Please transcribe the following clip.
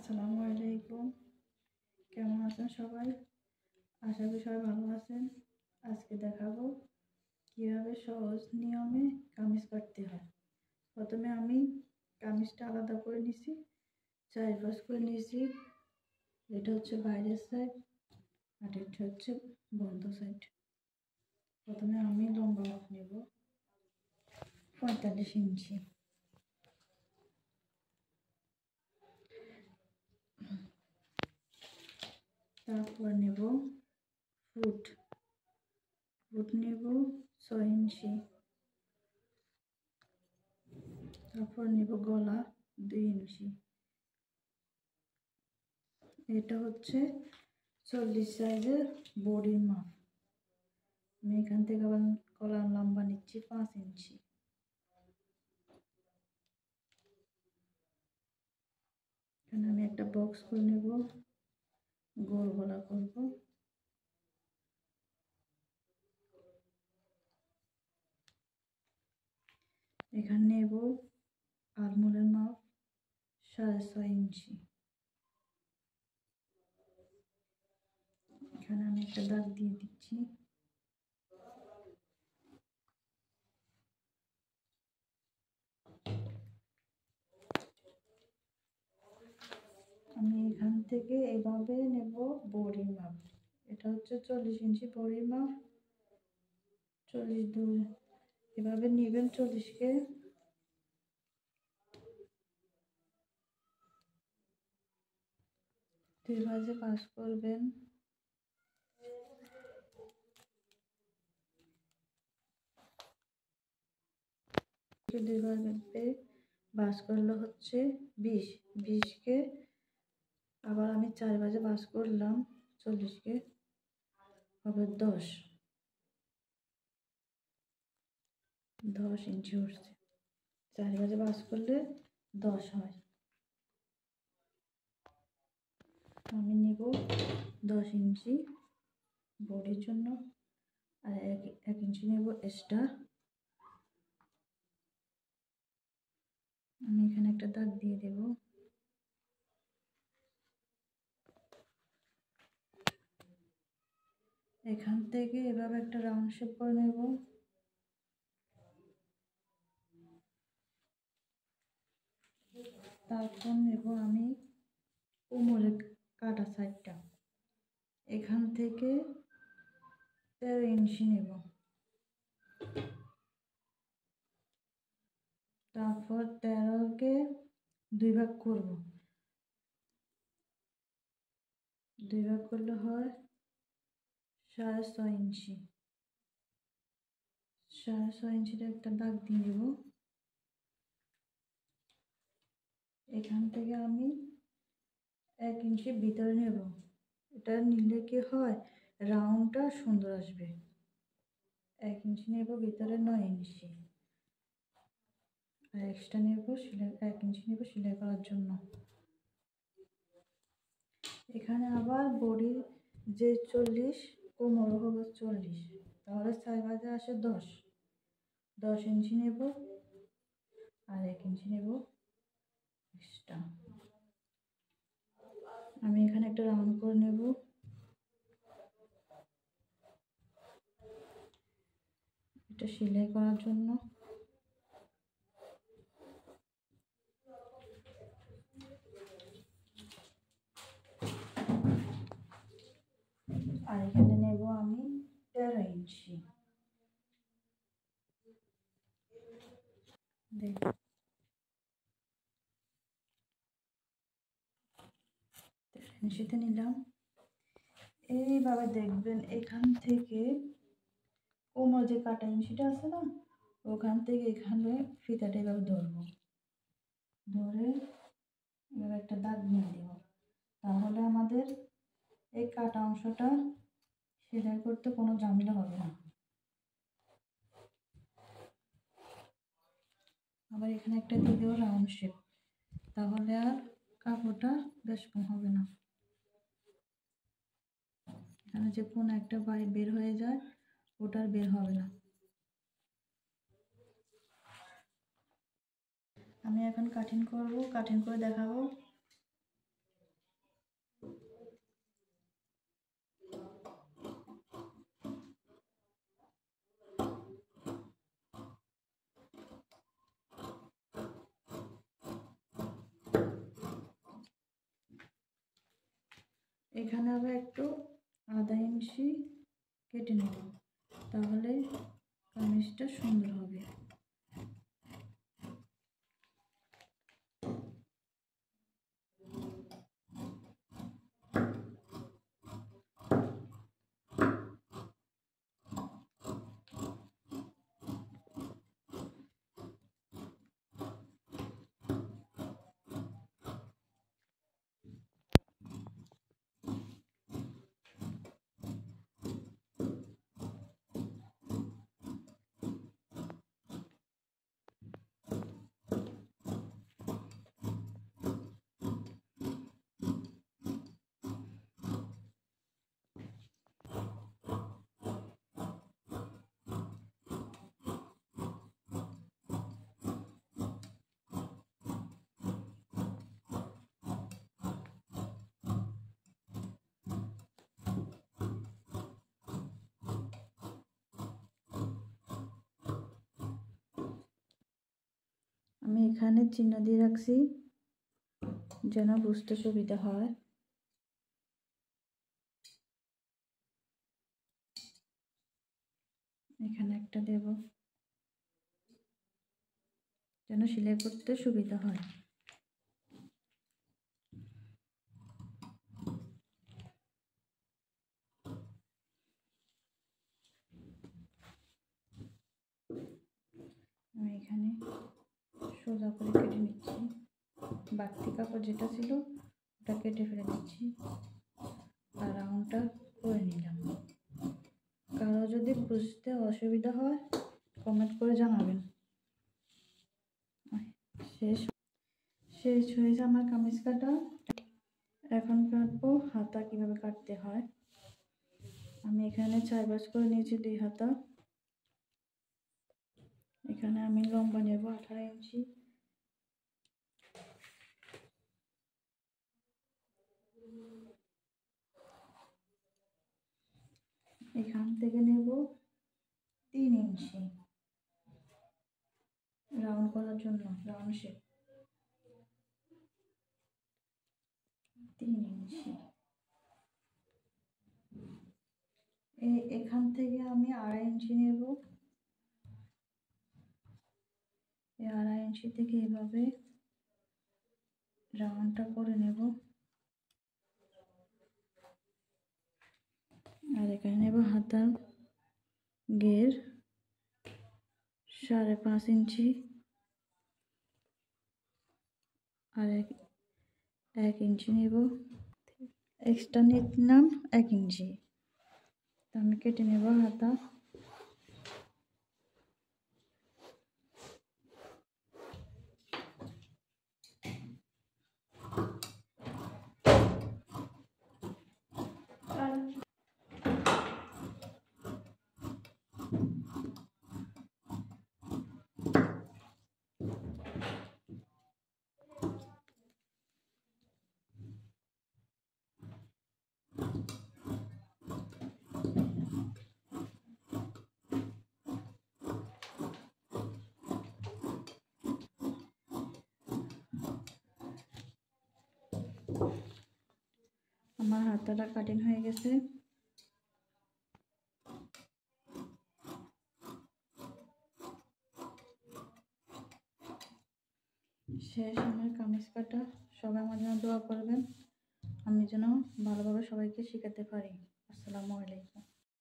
আসসালামু আলাইকুম। কেমন আছেন সবাই? আশা করি সবাই ভালো আছেন। আজকে দেখাবো কিভাবে সহজ নিয়মে কামিজ কাটতে হয়। প্রথমে আমি কামিজটা আলাদা করে নিছি, 4 করে নিয়েছি। এটা হচ্ছে বাইরের সাইড আর এটা হচ্ছে বন্ধ সাইড। প্রথমে আমি লম্বা মাপ নেব 45 ইঞ্চি। তারপর নেব ফুট নেব 6 ইঞ্চি। তারপর নেব গলা 2 ইঞ্চি। এটা হচ্ছে 40 সাইজের বডির মাপ। আমি এখান থেকে আবার গলার লম্বা নিচ্ছি 5 ইঞ্চি। এখানে আমি একটা বক্স করে নেব, গোল গলা করব। এখানে নেব আরমোলের মাপ 6.5 ইঞ্চি। এখানে আমি একটা দাগ দিয়ে দিচ্ছি। আমি এখান থেকে এভাবে নেব বডির মাপ। এটা হচ্ছে 40 ইঞ্চি বডির মাপ। 42 এভাবে নেবেন। 40কে দুই ভাঁজে ভাঁজ করবেন। দুই ভাঁজে ভাঁজ করলে হচ্ছে 20। 20কে আবার আমি 4 ভাঁজে ভাঁজ করলাম, 40কে হবে 10 ইঞ্চি উঠছে। 4 ভাঁজে ভাঁজ করলে 10 হয়। আমি নেব 10 ইঞ্চি বডির জন্য, আর 1 ইঞ্চি নেব এক্সট্রা। আমি এখানে একটা দাগ দিয়ে দেব। এখান থেকে এভাবে একটা রাউন্ড শেপ করে নেব। তারপর নেব আমি কোমরের কাটা সাইডটা। এখান থেকে 13 ইঞ্চি নেব। তারপর 13কে 2 ভাগ করব। 2 ভাগ করলে হয় 6.5 ইঞ্চি। 6.5 ইঞ্চিতে একটা দাগ দিয়ে দেব। এখান থেকে আমি 1 ইঞ্চি ভিতরে নেব। এটা নিলে কি হয়, রাউন্ডটা সুন্দর আসবে। 1 ইঞ্চি নেব ভিতরে, 9 ইঞ্চি। আর এক্সট্রা নেব সেলাই, 1 ইঞ্চি নেব সেলাই করার জন্য। এখানে আবার বডির যে 40, কোমর হবে 40, তাহলে 4 ভাঁজে আসে 10 ইঞ্চি নেব আর 1 ইঞ্চি নেব এক্সট্রা। আমি এখানে একটা রাউন্ড করে নেব। এটা সেলাই করার জন্য। আর এখানে নেব আমি 13 ইঞ্চি। দেখুন 13 ইঞ্চিতে নিলাম। এইভাবে দেখবেন এখান থেকে কোমর যে কাটা ইঞ্চিটা আছে না, ওখান থেকে এখানে ফিতাটা এভাবে ধরবো। ধরে এভাবে একটা দাগ দিয়ে দেব। তাহলে আমাদের এই কাটা অংশটা সেলাই করতে কোনো ঝামেলা হবে না। আবার এখানে একটা দিয়ে দেবো রাউন্ড শেপ, তাহলে আর কাপড়টা বেশ কম হবে না। এখানে যে কোনো একটা বের হয়ে যায়, ওটার বের হবে না। আমি এখন কাটিং করব, কাটিং করে দেখাবো। এখানে আবার একটু আধা ইঞ্চি কেটে নেব, তাহলে কামিজটা সুন্দর হবে। আমি এখানে চিহ্ন দিয়ে রাখছি যেন বুঝতে সুবিধা হয়। এখানে একটা দেব যেন সেলাই করতে সুবিধা হয়। আমি এখানে সোজা করে কেটে নিচ্ছি, বাড়তি কাপড় যেটা ছিল ওটা কেটে ফেলে দিচ্ছি আর রাউন্ডটা করে নিলাম। কারো যদি বুঝতে অসুবিধা হয় কমেন্ট করে জানাবেন। শেষ হয়েছে আমার কামিজ কাটা। এখন কাটবো হাতা কিভাবে কাটতে হয়। আমি এখানে 4 ভাঁজ করে নিয়েছি 2 হাতা। এখানে আমি লম্বা নেব 18 ইঞ্চি। এখান থেকে নেব 3 ইঞ্চি রাউন্ড করার জন্য, রাউন্ড শেপ 3 ইঞ্চি। এখান থেকে আমি 2.5 ইঞ্চি নেব। এই 2.5 ইঞ্চি থেকে এভাবে রাউন্ডটা করে নেব। আর এখানে নেব হাতার ঘের 5.5 ইঞ্চি আর 1 ইঞ্চি নেব। এক্সট্রা নিলাম 1 ইঞ্চি। আমি কেটে নেব হাতা। আমার হাতাটা কাটিং হয়ে গেছে। শেষ আমার কামিজ কাটা। সবাই আমার জন্য দোয়া করবেন, আমি যেন ভালোভাবে সবাইকে শেখাতে পারি। আসসালামু আলাইকুম।